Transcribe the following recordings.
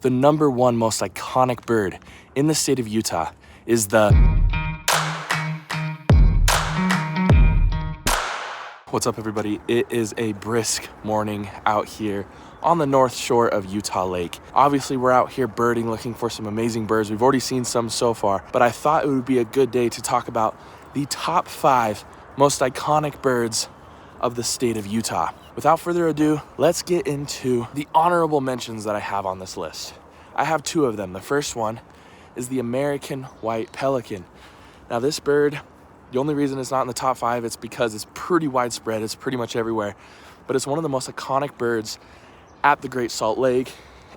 The #1 most iconic bird in the state of Utah is the... What's up, everybody? It is a brisk morning out here on the north shore of Utah Lake. Obviously, we're out here birding, looking for some amazing birds. We've already seen some so far, but I thought it would be a good day to talk about the top 5 most iconic birds of the state of Utah. Without further ado, let's get into the honorable mentions that I have on this list. I have 2 of them. The first one is the American white pelican. Now, this bird, the only reason it's not in the top 5, it's because it's pretty widespread. It's pretty much everywhere, but it's one of the most iconic birds at the Great Salt Lake,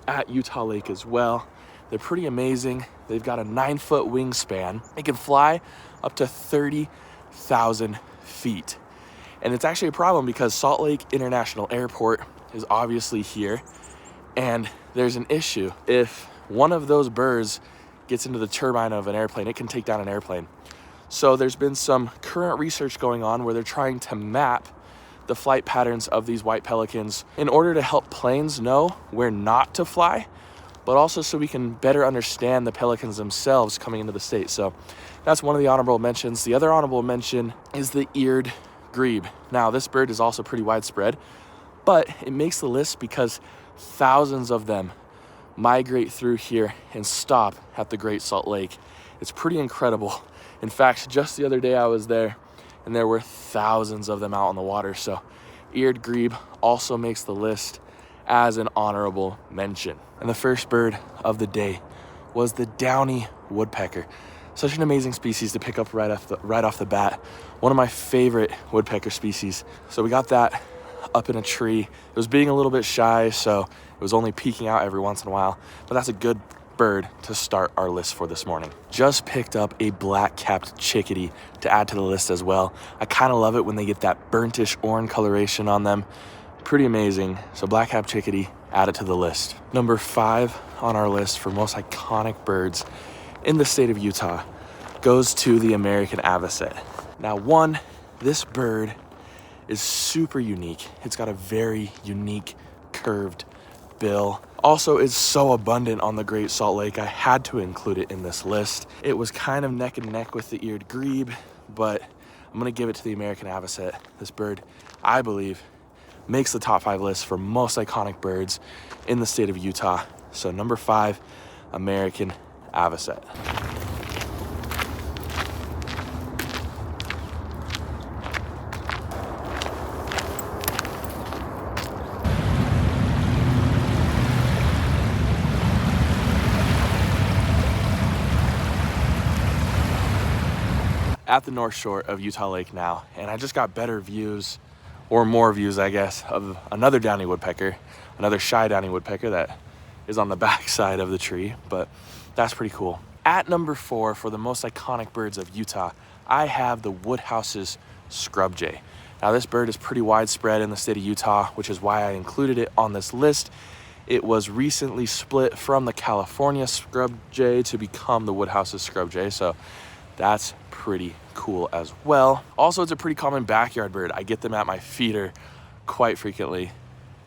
at Utah Lake as well. They're pretty amazing. They've got a 9-foot wingspan. It can fly up to 30,000 feet. And it's actually a problem because Salt Lake International Airport is obviously here, and there's an issue. If one of those birds gets into the turbine of an airplane, it can take down an airplane. So there's been some current research going on where they're trying to map the flight patterns of these white pelicans in order to help planes know where not to fly, but also so we can better understand the pelicans themselves coming into the state. So that's one of the honorable mentions. The other honorable mention is the eared grebe. Now, this bird is also pretty widespread, but it makes the list because thousands of them migrate through here and stop at the Great Salt Lake. It's pretty incredible. In fact, just the other day I was there and there were thousands of them out on the water. So eared grebe also makes the list as an honorable mention. And the first bird of the day was the Downey Woodpecker. Such an amazing species to pick up right off the bat. One of my favorite woodpecker species. So we got that up in a tree. It was being a little bit shy, so it was only peeking out every once in a while, but that's a good bird to start our list for this morning. Just picked up a black-capped chickadee to add to the list as well. I kind of love it when they get that burntish orange coloration on them. Pretty amazing. So black-capped chickadee, add it to the list. Number 5 on our list for most iconic birds in the state of Utah goes to the American Avet. Now, this bird is super unique. It's got a very unique curved bill. Also, it's so abundant on the Great Salt Lake, I had to include it in this list. It was kind of neck and neck with the eared grebe, but I'm gonna give it to the American Avet. This bird, I believe, makes the top 5 list for most iconic birds in the state of Utah. So number 5, American Avet. At the north shore of Utah Lake now, and I just got better views, or more views, I guess, of another Downey Woodpecker, another shy Downey Woodpecker that is on the back side of the tree, but that's pretty cool. At number 4 for the most iconic birds of Utah, I have the Woodhouse's scrub jay. Now, this bird is pretty widespread in the state of Utah, which is why I included it on this list. It was recently split from the California scrub jay to become the Woodhouse's scrub jay, so that's pretty cool as well. Also, it's a pretty common backyard bird. I get them at my feeder quite frequently,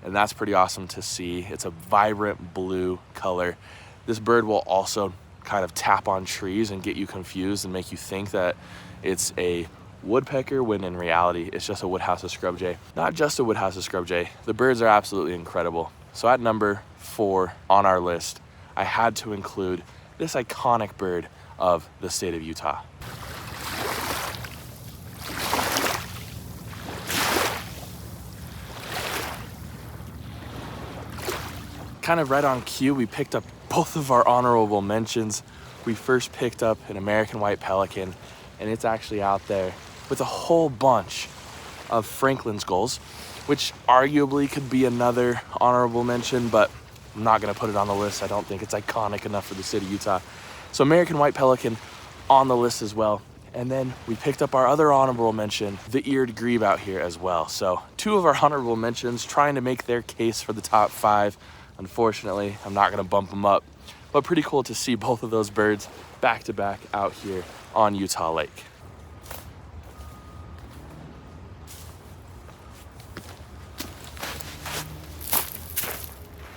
and that's pretty awesome to see. It's a vibrant blue color. This bird will also kind of tap on trees and get you confused and make you think that it's a woodpecker when in reality it's just a Woodhouse's scrub jay. Not just a Woodhouse's scrub jay. The birds are absolutely incredible. So at number 4 on our list, I had to include this iconic bird of the state of Utah. Kind of right on cue, we picked up both of our honorable mentions. We first picked up an American white pelican, and it's actually out there with a whole bunch of Franklin's gulls, which arguably could be another honorable mention, but I'm not gonna put it on the list. I don't think it's iconic enough for the state of Utah. So American white pelican on the list as well. And then we picked up our other honorable mention, the eared grebe, out here as well. So 2 of our honorable mentions trying to make their case for the top 5. Unfortunately, I'm not gonna bump them up, but pretty cool to see both of those birds back to back out here on Utah Lake.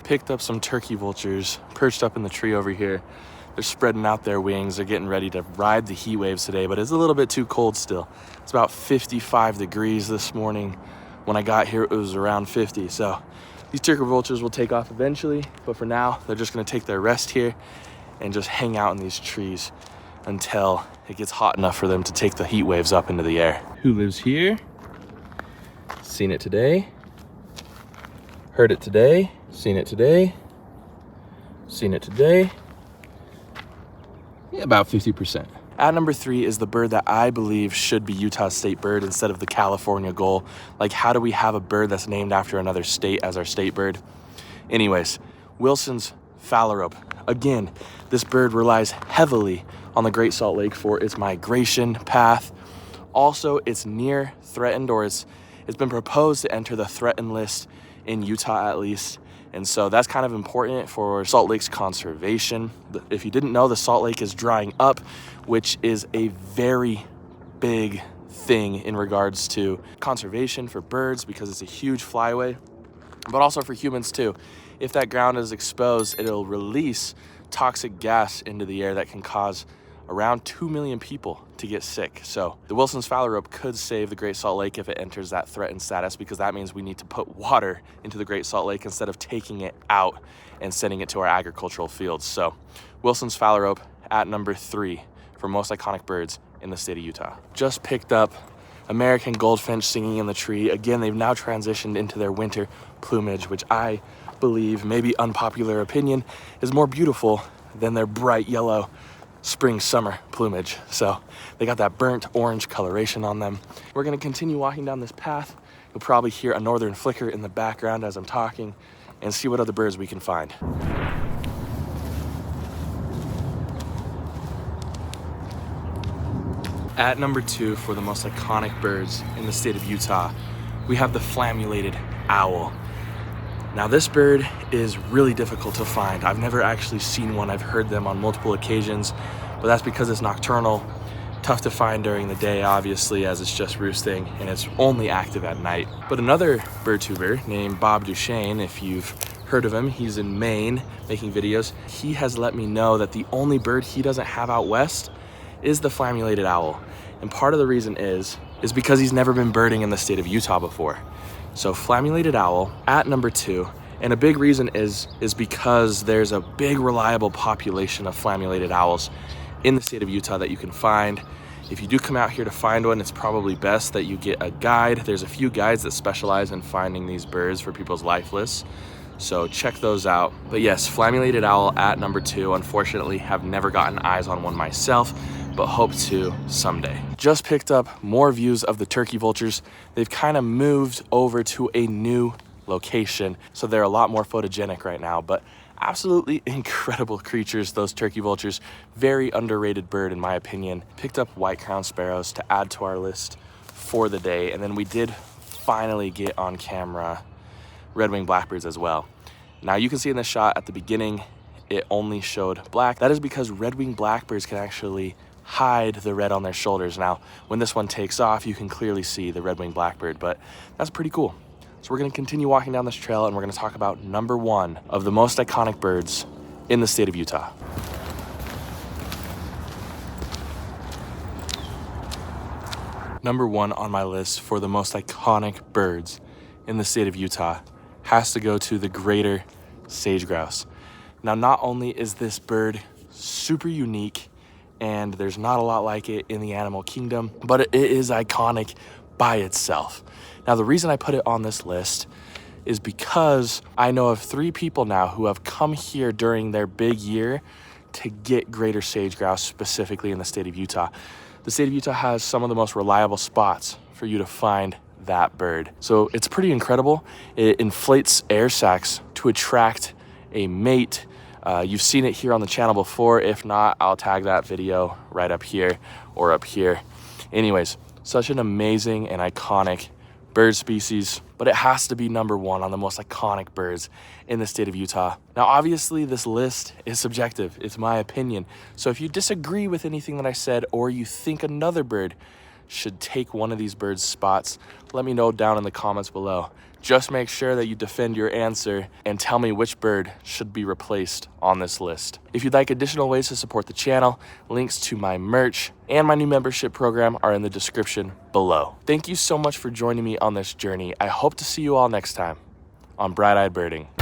picked up some turkey vultures perched up in the tree over here. They're spreading out their wings. They're getting ready to ride the heat waves today, but it's a little bit too cold still. It's about 55 degrees this morning. When I got here, it was around 50. So these turkey vultures will take off eventually, but for now, they're just gonna take their rest here and just hang out in these trees until it gets hot enough for them to take the heat waves up into the air. Who lives here? Seen it today. Heard it today. Seen it today. Seen it today. Yeah, about 50%. At number 3 is the bird that I believe should be Utah's state bird instead of the California goal. Like, how do we have a bird that's named after another state as our state bird? Anyways, Wilson's phalarope. Again, this bird relies heavily on the Great Salt Lake for its migration path. Also, it's near threatened, or it's been proposed to enter the threatened list in Utah at least. And so that's kind of important for Salt Lake's conservation. If you didn't know, the Salt Lake is drying up, which is a very big thing in regards to conservation for birds because it's a huge flyway, but also for humans too. If that ground is exposed, it'll release toxic gas into the air that can cause around 2 million people to get sick. So the Wilson's phalarope could save the Great Salt Lake if it enters that threatened status, because that means we need to put water into the Great Salt Lake instead of taking it out and sending it to our agricultural fields. So Wilson's phalarope at number 3 for most iconic birds in the state of Utah. Just picked up American goldfinch singing in the tree. Again, they've now transitioned into their winter plumage, which I believe, maybe unpopular opinion, is more beautiful than their bright yellow spring summer plumage. So they got that burnt orange coloration on them. We're gonna continue walking down this path. You'll probably hear a northern flicker in the background as I'm talking, and see what other birds we can find. At number 2 for the most iconic birds in the state of Utah, we have the Flammulated Owl. Now this bird is really difficult to find. I've never actually seen one. I've heard them on multiple occasions, but that's because it's nocturnal. Tough to find during the day, obviously, as it's just roosting and it's only active at night. But another bird tuber named Bob Duchesne, if you've heard of him, he's in Maine making videos. He has let me know that the only bird he doesn't have out west is the Flammulated Owl. And part of the reason is because he's never been birding in the state of Utah before. So Flammulated Owl at number 2, and a big reason is because there's a big reliable population of Flammulated owls in the state of Utah that you can find. If you do come out here to find one, it's probably best that you get a guide. There's a few guides that specialize in finding these birds for people's life lists, so check those out. But yes, Flammulated Owl at number 2. Unfortunately, have never gotten eyes on one myself, but hope to someday. Just picked up more views of the turkey vultures. They've kind of moved over to a new location, so they're a lot more photogenic right now, but absolutely incredible creatures, those turkey vultures. Very underrated bird in my opinion. Picked up white crowned sparrows to add to our list for the day, and then we did finally get on camera Redwing Blackbeards as well. Now you can see in the shot at the beginning, it only showed black. That is because Redwing Blackbeards can actually hide the red on their shoulders. Now, when this one takes off, you can clearly see the Redwing Blackbeard, but that's pretty cool. So we're gonna continue walking down this trail, and we're gonna talk about number 1 of the most iconic birds in the state of Utah. Number 1 on my list for the most iconic birds in the state of Utah has to go to the greater sage grouse. Now, not only is this bird super unique, and there's not a lot like it in the animal kingdom, but it is iconic by itself. Now, the reason I put it on this list is because I know of 3 people now who have come here during their big year to get greater sage grouse, specifically in the state of Utah. The state of Utah has some of the most reliable spots for you to find that bird. So it's pretty incredible. It inflates air sacs to attract a mate. You've seen it here on the channel before. If not, I'll tag that video right up here or up here. Anyways, such an amazing and iconic bird species, but it has to be number 1 on the most iconic birds in the state of Utah. Now, obviously, this list is subjective. It's my opinion. So if you disagree with anything that I said, or you think another bird should take one of these birds' spots, let me know down in the comments below. Just make sure that you defend your answer and tell me which bird should be replaced on this list. If you'd like additional ways to support the channel, links to my merch and my new membership program are in the description below. Thank you so much for joining me on this journey. I hope to see you all next time on Bright-Eyed Birding.